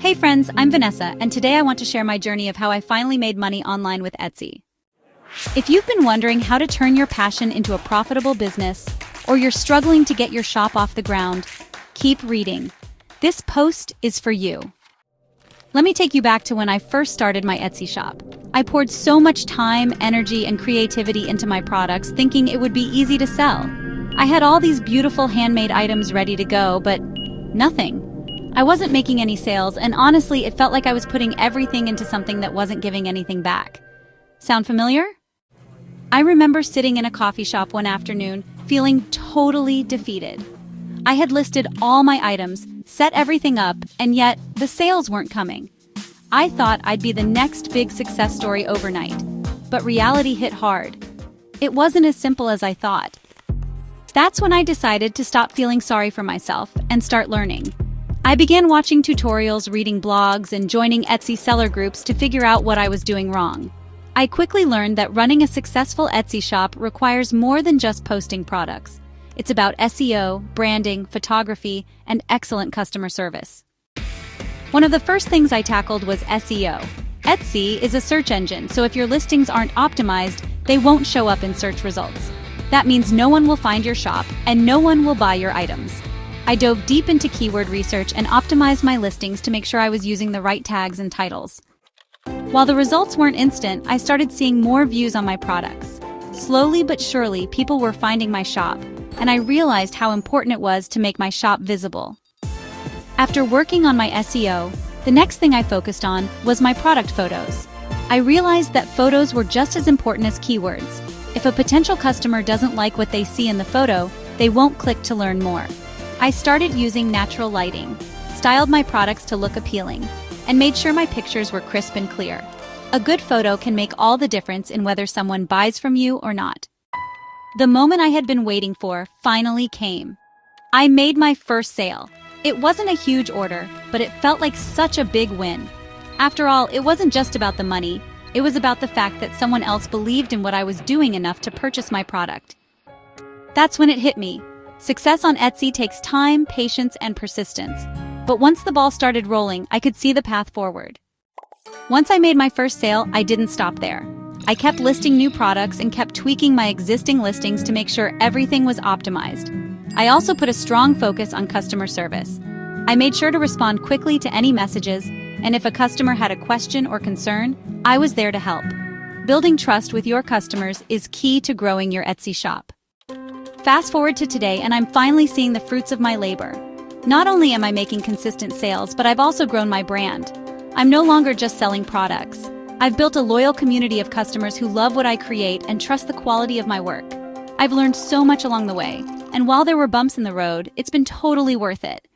Hey friends, I'm Vanessa, and today I want to share my journey of how I finally made money online with Etsy. If you've been wondering how to turn your passion into a profitable business, or you're struggling to get your shop off the ground, keep reading. This post is for you. Let me take you back to when I first started my Etsy shop. I poured so much time, energy, and creativity into my products, thinking it would be easy to sell. I had all these beautiful handmade items ready to go, but nothing. I wasn't making any sales, and honestly, it felt like I was putting everything into something that wasn't giving anything back. Sound familiar? I remember sitting in a coffee shop one afternoon, feeling totally defeated. I had listed all my items, set everything up, and yet the sales weren't coming. I thought I'd be the next big success story overnight, but reality hit hard. It wasn't as simple as I thought. That's when I decided to stop feeling sorry for myself and start learning. I began watching tutorials, reading blogs, and joining Etsy seller groups to figure out what I was doing wrong. I quickly learned that running a successful Etsy shop requires more than just posting products. It's about SEO, branding, photography, and excellent customer service. One of the first things I tackled was SEO. Etsy is a search engine, so if your listings aren't optimized, they won't show up in search results. That means no one will find your shop, and no one will buy your items. I dove deep into keyword research and optimized my listings to make sure I was using the right tags and titles. While the results weren't instant, I started seeing more views on my products. Slowly but surely, people were finding my shop, and I realized how important it was to make my shop visible. After working on my SEO, the next thing I focused on was my product photos. I realized that photos were just as important as keywords. If a potential customer doesn't like what they see in the photo, they won't click to learn more. I started using natural lighting, styled my products to look appealing, and made sure my pictures were crisp and clear. A good photo can make all the difference in whether someone buys from you or not. The moment I had been waiting for finally came. I made my first sale. It wasn't a huge order, but it felt like such a big win. After all, it wasn't just about the money. It was about the fact that someone else believed in what I was doing enough to purchase my product. That's when it hit me. Success on Etsy takes time, patience, and persistence. But once the ball started rolling, I could see the path forward. Once I made my first sale, I didn't stop there. I kept listing new products and kept tweaking my existing listings to make sure everything was optimized. I also put a strong focus on customer service. I made sure to respond quickly to any messages, and if a customer had a question or concern, I was there to help. Building trust with your customers is key to growing your Etsy shop. Fast forward to today, and I'm finally seeing the fruits of my labor. Not only am I making consistent sales, but I've also grown my brand. I'm no longer just selling products. I've built a loyal community of customers who love what I create and trust the quality of my work. I've learned so much along the way, and while there were bumps in the road, it's been totally worth it.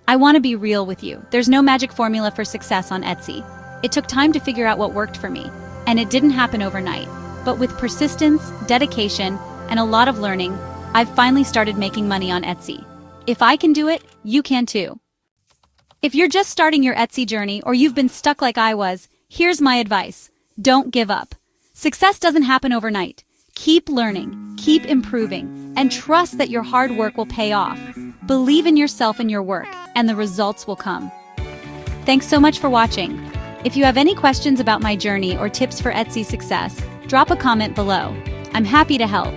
I want to be real with you. There's no magic formula for success on Etsy. It took time to figure out what worked for me, and it didn't happen overnight. But with persistence, dedication, and a lot of learning, I've finally started making money on Etsy. If I can do it, you can too. If you're just starting your Etsy journey or you've been stuck like I was, here's my advice. Don't give up. Success doesn't happen overnight. Keep learning, keep improving, and trust that your hard work will pay off. Believe in yourself and your work, and the results will come. Thanks so much for watching. If you have any questions about my journey or tips for Etsy success, drop a comment below. I'm happy to help.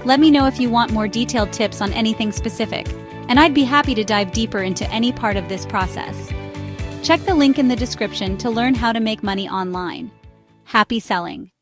Let me know if you want more detailed tips on anything specific, and I'd be happy to dive deeper into any part of this process. Check the link in the description to learn how to make money online. Happy selling!